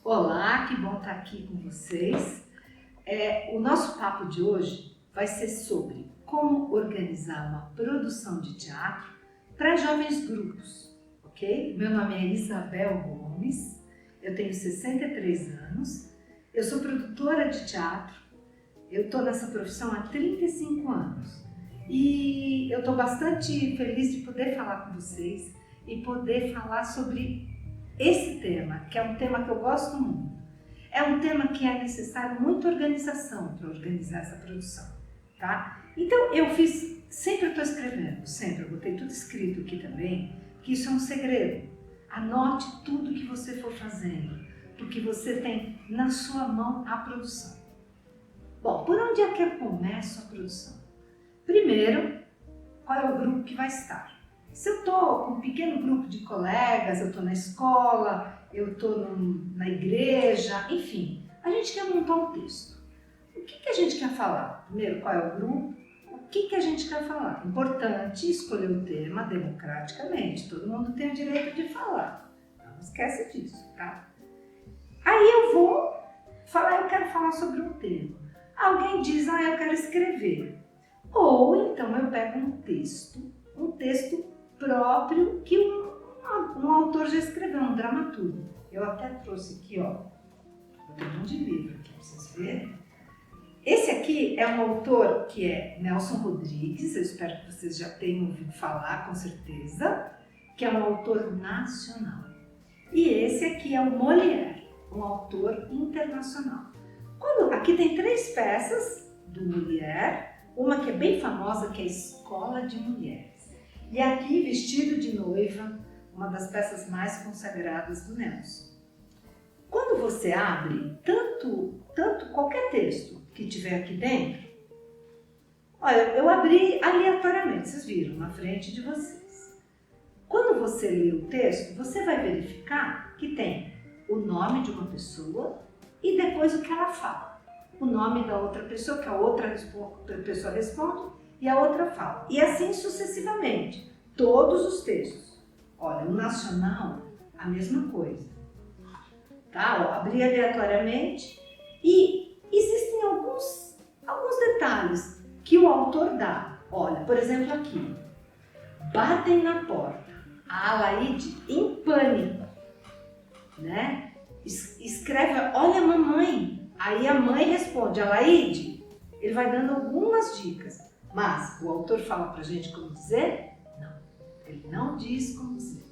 Olá, que bom estar aqui com vocês. O nosso papo de hoje vai ser sobre como organizar uma produção de teatro para jovens grupos, ok? Meu nome é Isabel Gomes, eu tenho 63 anos, eu sou produtora de teatro, eu estou nessa profissão há 35 anos e eu estou bastante feliz de poder falar com vocês e poder falar sobre esse tema, que é um tema que eu gosto muito. É um tema que é necessário muita organização para organizar essa produção, tá? Então eu sempre estou escrevendo, sempre, eu botei tudo escrito aqui também, que isso é um segredo. Anote tudo que você for fazendo, porque você tem na sua mão a produção. Bom, por onde é que eu começo a produção? Primeiro, qual é o grupo que vai estar? Se eu estou com um pequeno grupo de colegas, eu estou na escola, eu estou na igreja, enfim, a gente quer montar um texto. O que a gente quer falar? Primeiro, qual é o grupo? O que a gente quer falar? Importante escolher o tema democraticamente, todo mundo tem o direito de falar, não esquece disso, tá? Aí eu vou falar, eu quero falar sobre um tema. Alguém diz, eu quero escrever. Ou então eu pego um texto próprio que um autor já escreveu, um dramaturgo. Eu até trouxe aqui, ó, eu tenho um monte de livro aqui para vocês verem. Esse aqui é um autor que é Nelson Rodrigues, eu espero que vocês já tenham ouvido falar, com certeza, que é um autor nacional. E esse aqui é o Molière, um autor internacional. Aqui tem 3 peças do Molière, uma que é bem famosa, que é a Escola de Mulheres. E aqui, Vestido de Noiva, uma das peças mais consagradas do Nelson. Quando você abre, tanto qualquer texto que tiver aqui dentro, olha, eu abri aleatoriamente, vocês viram, na frente de vocês. Quando você lê o texto, você vai verificar que tem o nome de uma pessoa e depois o que ela fala. O nome da outra pessoa, que a outra pessoa responde, e a outra fala. E assim sucessivamente, todos os textos. Olha, o nacional, a mesma coisa. Tá? Ó, abri aleatoriamente e existem alguns detalhes que o autor dá. Olha, por exemplo aqui, batem na porta, a Alaide em pânico, né? Escreve, olha mamãe, aí a mãe responde, Alaide, ele vai dando algumas dicas. Mas o autor fala pra gente como dizer? Não, ele não diz como dizer.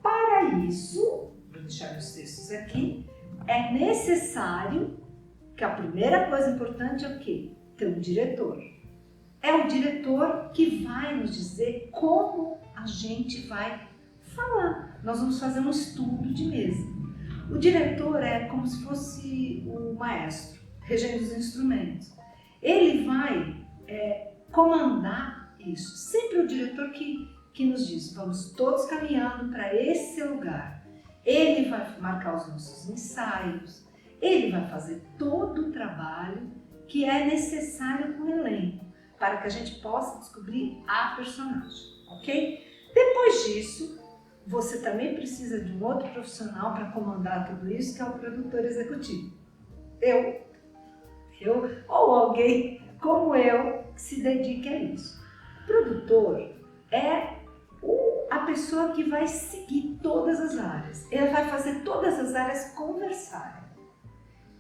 Para isso, vou deixar os textos aqui, é necessário que a primeira coisa importante é o quê? Ter um diretor. É o diretor que vai nos dizer como a gente vai falar. Nós vamos fazer um estudo de mesa. O diretor é como se fosse o maestro, regendo os instrumentos. Ele vai comandar isso. Sempre o diretor que nos diz, vamos todos caminhando para esse lugar. Ele vai marcar os nossos ensaios, ele vai fazer todo o trabalho que é necessário com o elenco, para que a gente possa descobrir a personagem, ok? Depois disso, você também precisa de um outro profissional para comandar tudo isso, que é o produtor executivo. Eu ou alguém como eu que se dedique a isso. O produtor é a pessoa que vai seguir todas as áreas. Ele vai fazer todas as áreas conversarem.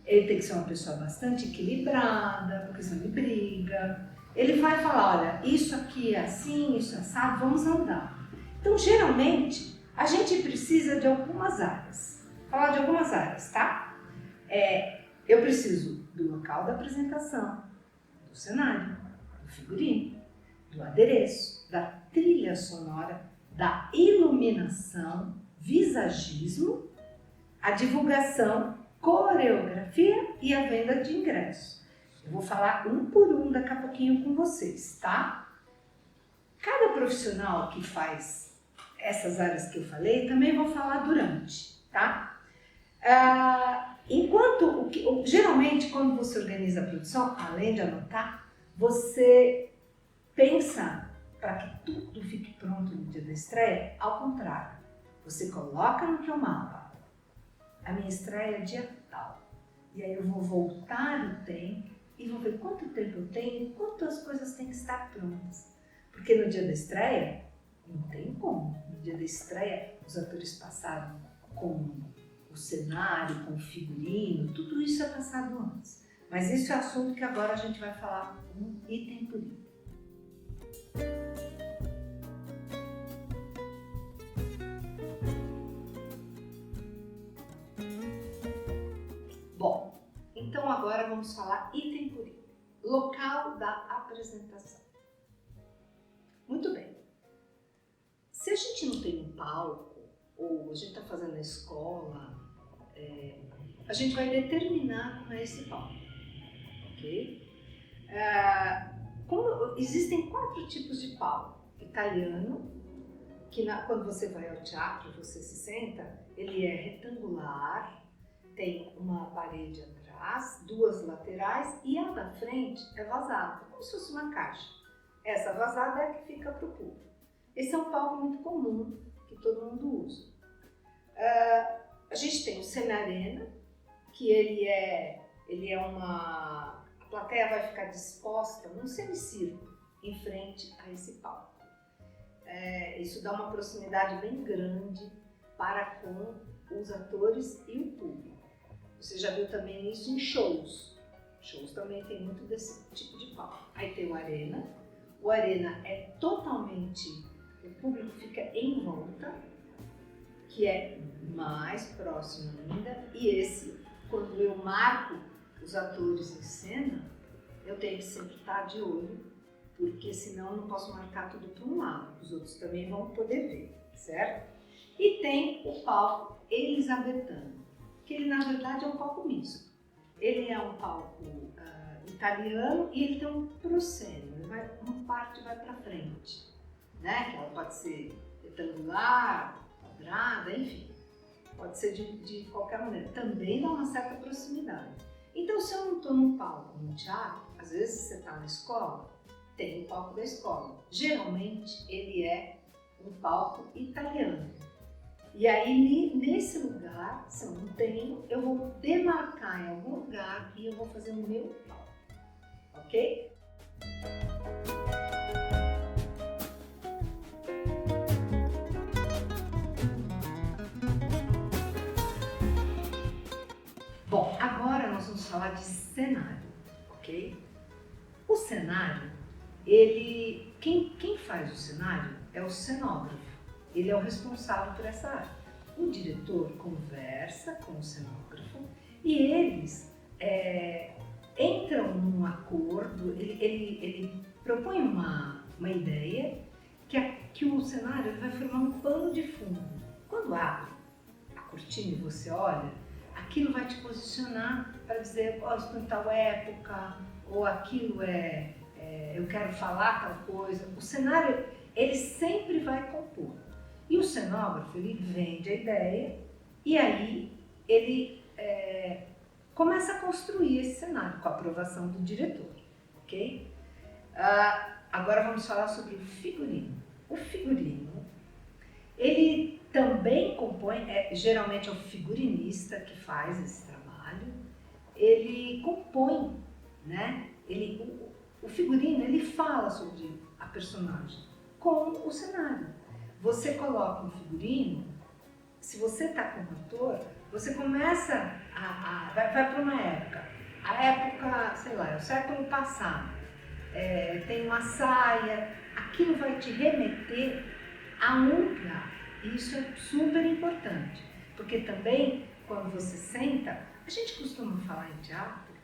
Ele tem que ser uma pessoa bastante equilibrada, porque senão ele briga. Ele vai falar, olha, isso aqui é assim, isso é assim, vamos andar. Então, geralmente, a gente precisa de algumas áreas. Vou falar de algumas áreas, tá? Eu preciso do local da apresentação, do cenário, do figurino, do adereço, da trilha sonora, da iluminação, visagismo, a divulgação, coreografia e a venda de ingressos. Eu vou falar um por um daqui a pouquinho com vocês, tá? Cada profissional que faz essas áreas que eu falei, também vou falar durante, tá? Geralmente, quando você organiza a produção, além de anotar, você pensa para que tudo fique pronto no dia da estreia, ao contrário. Você coloca no teu mapa, a minha estreia é dia tal. E aí eu vou voltar no tempo e vou ver quanto tempo eu tenho e quantas coisas têm que estar prontas. Porque no dia da estreia, não tem como. No dia da estreia, os atores passaram com o cenário, com o figurino, tudo isso é passado antes. Mas isso é assunto que agora a gente vai falar um item por item. Bom, então agora vamos falar item por item. Local da apresentação. Muito bem. Se a gente não tem um palco, ou a gente está fazendo na escola, a gente vai determinar como é esse palco, ok? Existem 4 tipos de palco. Italiano, que quando você vai ao teatro, você se senta, ele é retangular, tem uma parede atrás, 2 laterais e a da frente é vazada, como se fosse uma caixa. Essa vazada é a que fica para o público. Esse é um palco muito comum, que todo mundo usa. A gente tem o semi-arena, que ele é uma... A plateia vai ficar disposta num semicírculo em frente a esse palco. Isso dá uma proximidade bem grande para com os atores e o público. Você já viu também isso em shows. Shows também tem muito desse tipo de palco. Aí tem o arena. O arena é totalmente... O público fica em volta, que é mais próximo ainda. E esse, quando eu marco os atores em cena, eu tenho que sempre estar de olho, porque senão eu não posso marcar tudo para um lado. Os outros também vão poder ver, certo? E tem o palco elisabetano, que ele na verdade é um palco misto. Ele é um palco italiano e ele tem um proscênio, uma parte vai para frente, né? Que ela pode ser retangular, quadrada, enfim, pode ser de qualquer maneira. Também dá uma certa proximidade. Então, se eu não estou num palco no teatro, às vezes você está na escola, tem o palco da escola. Geralmente ele é um palco italiano. E aí, nesse lugar, se eu não tenho, eu vou demarcar em algum lugar e eu vou fazer o meu palco. Ok? Bom, agora nós vamos falar de cenário, ok? O cenário, quem faz o cenário é o cenógrafo. Ele é o responsável por essa área. O diretor conversa com o cenógrafo e eles entram num acordo, ele propõe uma ideia que o cenário vai formar um pano de fundo. Quando abre a cortina e você olha, aquilo vai te posicionar para dizer, estou em tal época, ou aquilo eu quero falar tal coisa. O cenário, ele sempre vai compor. E o cenógrafo, ele vende a ideia e aí ele começa a construir esse cenário com a aprovação do diretor, ok? Agora vamos falar sobre o figurino. O figurino, ele também compõe, geralmente é o figurinista que faz esse trabalho, ele compõe, né? O figurino, ele fala sobre a personagem com o cenário. Você coloca um figurino, se você está como ator, você começa vai para uma época. A época, sei lá, é o século passado. Tem uma saia, aquilo vai te remeter a um lugar. E isso é super importante, porque também, quando você senta, a gente costuma falar em teatro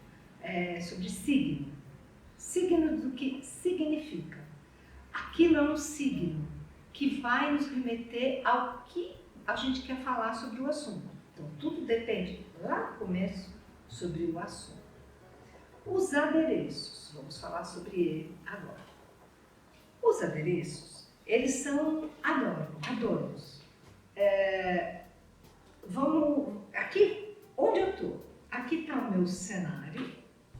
sobre signo. Signo do que significa. Aquilo é um signo que vai nos remeter ao que a gente quer falar sobre o assunto. Então, tudo depende, lá no começo, sobre o assunto. Os adereços, vamos falar sobre ele agora. Os adereços, eles são adornos. Aqui, onde eu estou? Aqui está o meu cenário,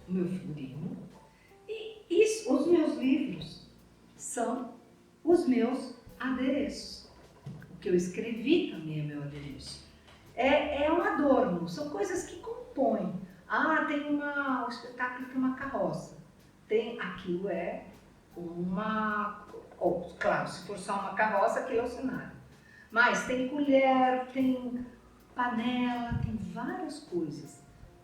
o meu figurino. E são os meus adereços. O que eu escrevi também é meu adereço. É um adorno, são coisas que compõem. Ah, o espetáculo tem uma carroça. Aquilo é claro, se for só uma carroça, aquilo é o cenário. Mas tem colher, tem panela, tem várias coisas.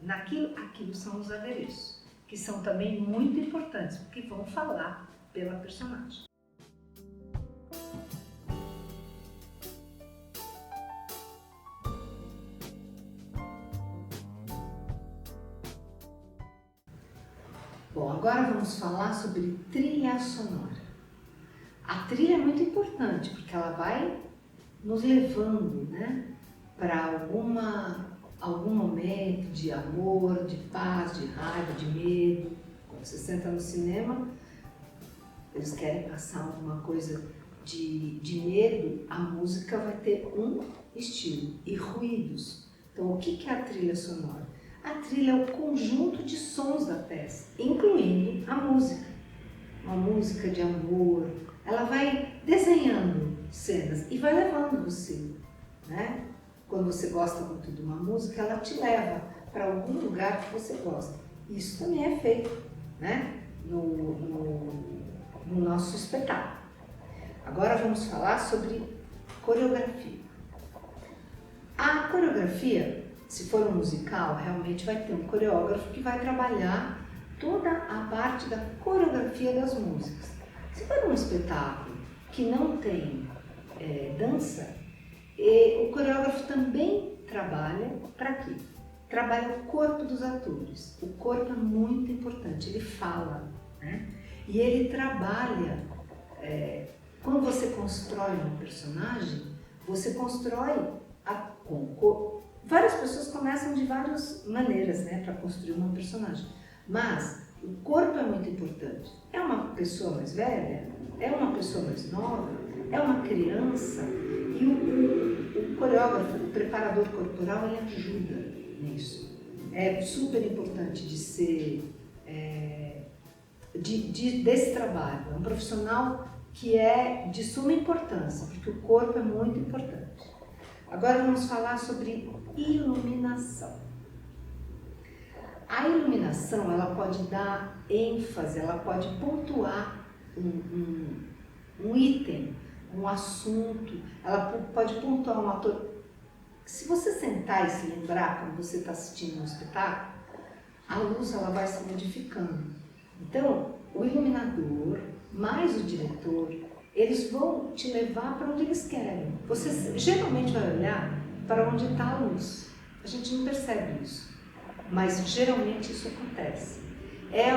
Aquilo são os adereços, que são também muito importantes, porque vão falar pela personagem. Bom, agora vamos falar sobre trilha sonora. A trilha é muito importante, porque ela vai nos levando, né, para algum momento de amor, de paz, de raiva, de medo. Quando você senta no cinema, eles querem passar alguma coisa de medo, a música vai ter um estilo e ruídos. Então, o que é a trilha sonora? A trilha é o conjunto de sons da peça, incluindo a música. Uma música de amor, ela vai desenhando cenas e vai levando você, né? Quando você gosta muito de uma música, ela te leva para algum lugar que você gosta. Isso também é feito, né, no nosso espetáculo. Agora vamos falar sobre coreografia. A coreografia, se for um musical, realmente vai ter um coreógrafo que vai trabalhar toda a parte da coreografia das músicas. Se for um espetáculo que não tem dança, o coreógrafo também trabalha para quê? Trabalha o corpo dos atores. O corpo é muito importante, ele fala, né? E ele trabalha, quando você constrói um personagem, você constrói várias pessoas começam de várias maneiras, né, para construir uma personagem, mas o corpo é muito importante. É uma pessoa mais velha? É uma pessoa mais nova? É uma criança? E o coreógrafo, o preparador corporal, ele ajuda nisso. É super importante desse trabalho. É um profissional que é de suma importância, porque o corpo é muito importante. Agora vamos falar sobre iluminação. A iluminação, ela pode dar ênfase, ela pode pontuar um item, um assunto, ela pode pontuar um ator. Se você sentar e se lembrar quando você está assistindo um espetáculo, a luz ela vai se modificando. Então, o iluminador mais o diretor, eles vão te levar para onde eles querem. Você geralmente vai olhar para onde está a luz. A gente não percebe isso, mas geralmente isso acontece. É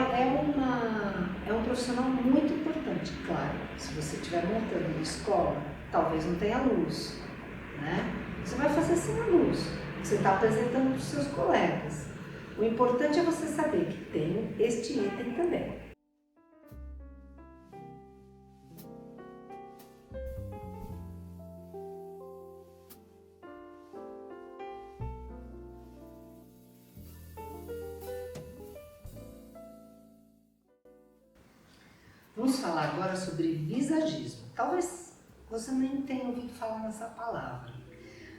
um profissional muito importante, claro. Se você estiver montando uma escola, talvez não tenha luz, né? Você vai fazer sem a luz. Você está apresentando para os seus colegas. O importante é você saber que tem este item também. Vamos falar agora sobre visagismo. Talvez você nem tenha ouvido falar nessa palavra,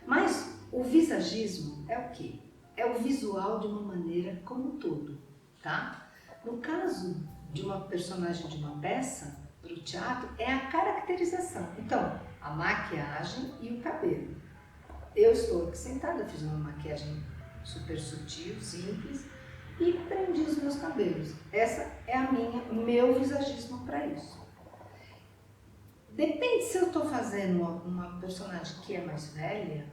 mas o visagismo é o quê? É o visual de uma maneira como um todo, tá? No caso de uma personagem de uma peça, para o teatro, é a caracterização. Então, a maquiagem e o cabelo. Eu estou aqui sentada, fiz uma maquiagem super sutil, simples, e prendi os meus cabelos. Essa é o meu visagismo para isso. Depende se eu estou fazendo uma personagem que é mais velha,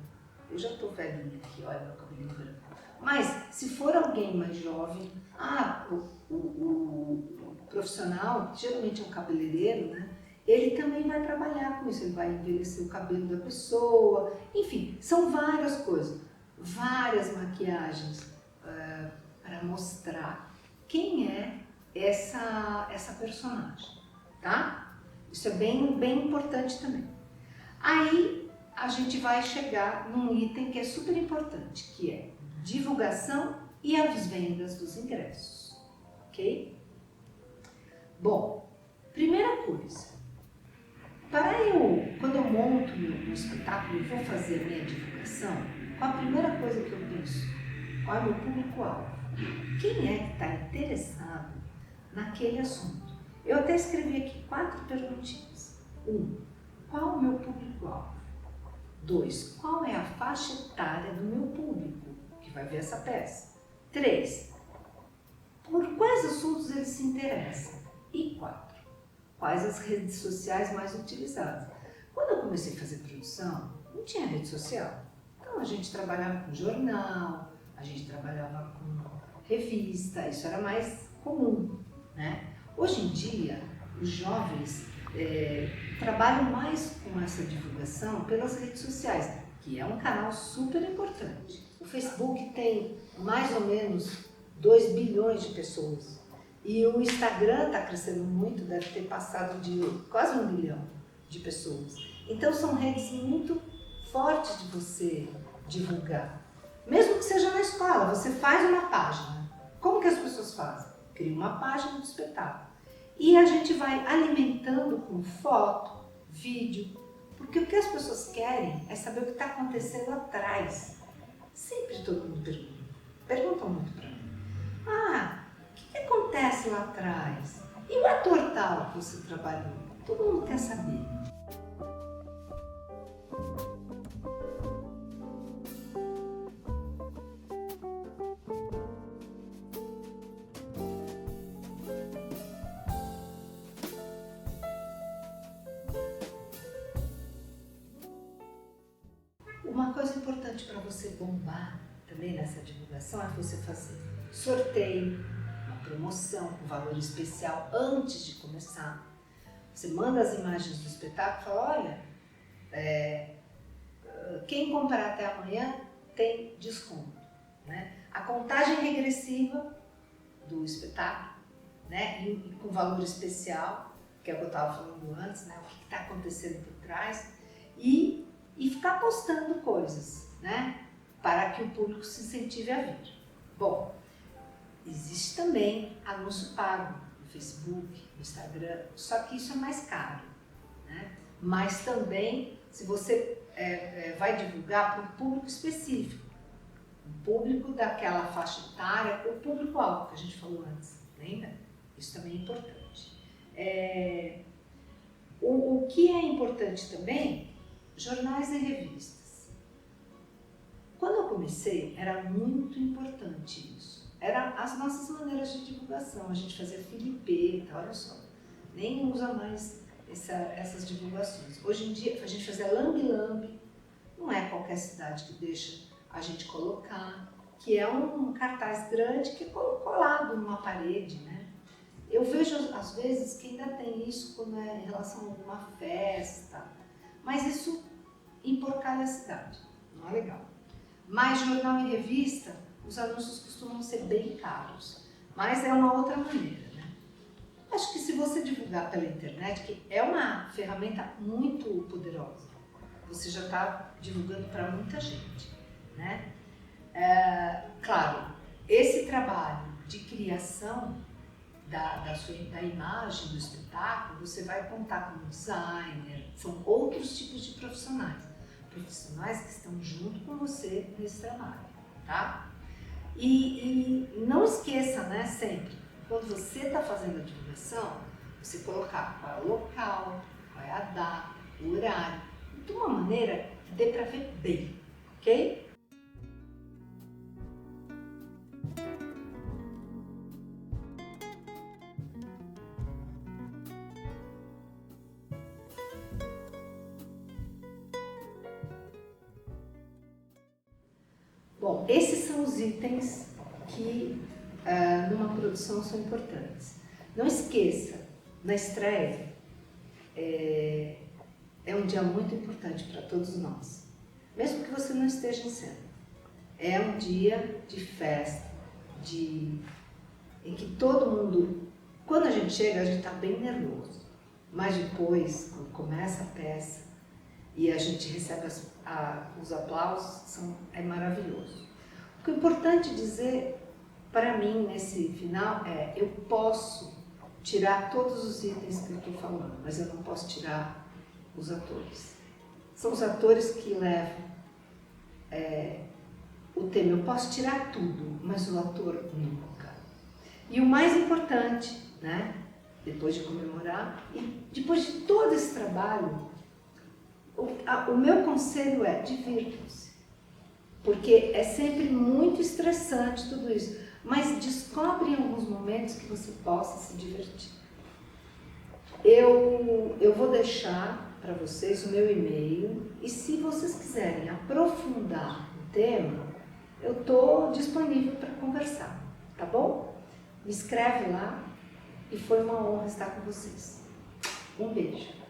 eu já estou velhinha aqui, olha meu cabelinho branco. Mas se for alguém mais jovem, o profissional, geralmente é um cabeleireiro, né? Ele também vai trabalhar com isso, ele vai envelhecer o cabelo da pessoa, enfim, são várias coisas, várias maquiagens para mostrar quem é essa personagem, tá? Isso é bem, bem importante também. Aí a gente vai chegar num item que é super importante, que é divulgação e as vendas dos ingressos, ok? Bom, primeira coisa, quando eu monto meu espetáculo e vou fazer a minha divulgação, qual a primeira coisa que eu penso? Qual é o meu público-alvo? Quem é que está interessado naquele assunto? Eu até escrevi aqui 4 perguntinhas. 1. Qual o meu público-alvo? 2. Qual é a faixa etária do meu público que vai ver essa peça? 3. Por quais assuntos eles se interessam? E 4. Quais as redes sociais mais utilizadas? Quando eu comecei a fazer produção, não tinha rede social. Então a gente trabalhava com jornal, a gente trabalhava com revista, isso era mais comum, né? Hoje em dia, os jovens trabalham mais com essa divulgação pelas redes sociais, que é um canal super importante. O Facebook tem mais ou menos 2 bilhões de pessoas e o Instagram está crescendo muito, deve ter passado de quase 1 bilhão de pessoas. Então são redes muito fortes de você divulgar. Mesmo que seja na escola, você faz uma página. Como que as pessoas fazem? Cria uma página do espetáculo. E a gente vai alimentando com foto, vídeo, porque o que as pessoas querem é saber o que está acontecendo atrás. Sempre todo mundo pergunta muito para mim. O que acontece lá atrás? E o ator tal que você trabalhou? Todo mundo quer saber. Uma coisa importante para você bombar também nessa divulgação é você fazer sorteio, uma promoção com valor especial antes de começar. Você manda as imagens do espetáculo e fala, olha, quem comprar até amanhã tem desconto, né? A contagem regressiva do espetáculo, né? E com valor especial, que é o que eu estava falando antes, né? O que está acontecendo por trás e ficar postando coisas, né? Para que o público se incentive a vir. Bom, existe também anúncio pago no Facebook, no Instagram, só que isso é mais caro, né? Mas também, se você vai divulgar para um público específico, o público daquela faixa etária, o público-alvo que a gente falou antes, lembra? Isso também é importante. O que é importante também, jornais e revistas. Quando eu comecei, era muito importante isso. Eram as nossas maneiras de divulgação. A gente fazia filipeta, olha só. Nem usa mais essas divulgações. Hoje em dia, a gente fazia lambe-lambe. Não é qualquer cidade que deixa a gente colocar, que é um cartaz grande que é colado numa parede, né? Eu vejo, às vezes, que ainda tem isso quando é em relação a alguma festa, mas isso emporcalha a cidade, não é legal. Mas jornal e revista, os anúncios costumam ser bem caros, mas é uma outra maneira, né? Acho que se você divulgar pela internet, que é uma ferramenta muito poderosa, você já está divulgando para muita gente, né? Claro, esse trabalho de criação da imagem do espetáculo, você vai contar com um designer, são outros tipos de profissionais que estão junto com você nesse trabalho, tá? E não esqueça, né, sempre, quando você está fazendo a divulgação, você colocar qual é o local, qual é a data, o horário, de uma maneira que dê para ver bem, ok? Bom, esses são os itens que numa produção são importantes. Não esqueça, na estreia é um dia muito importante para todos nós, mesmo que você não esteja em cena. É um dia de festa, em que todo mundo, quando a gente chega, a gente está bem nervoso, mas depois, quando começa a peça e a gente recebe os aplausos, é maravilhoso. O que é importante dizer para mim nesse final eu posso tirar todos os itens que eu estou falando, mas eu não posso tirar os atores. São os atores que levam o tema. Eu posso tirar tudo, mas o ator nunca. E o mais importante, né? Depois de comemorar e depois de todo esse trabalho, o meu conselho é: divirtam-se. Porque é sempre muito estressante tudo isso, mas descobre em alguns momentos que você possa se divertir. Eu vou deixar para vocês o meu e-mail e se vocês quiserem aprofundar o tema, eu estou disponível para conversar, tá bom? Me escreve lá e foi uma honra estar com vocês. Um beijo.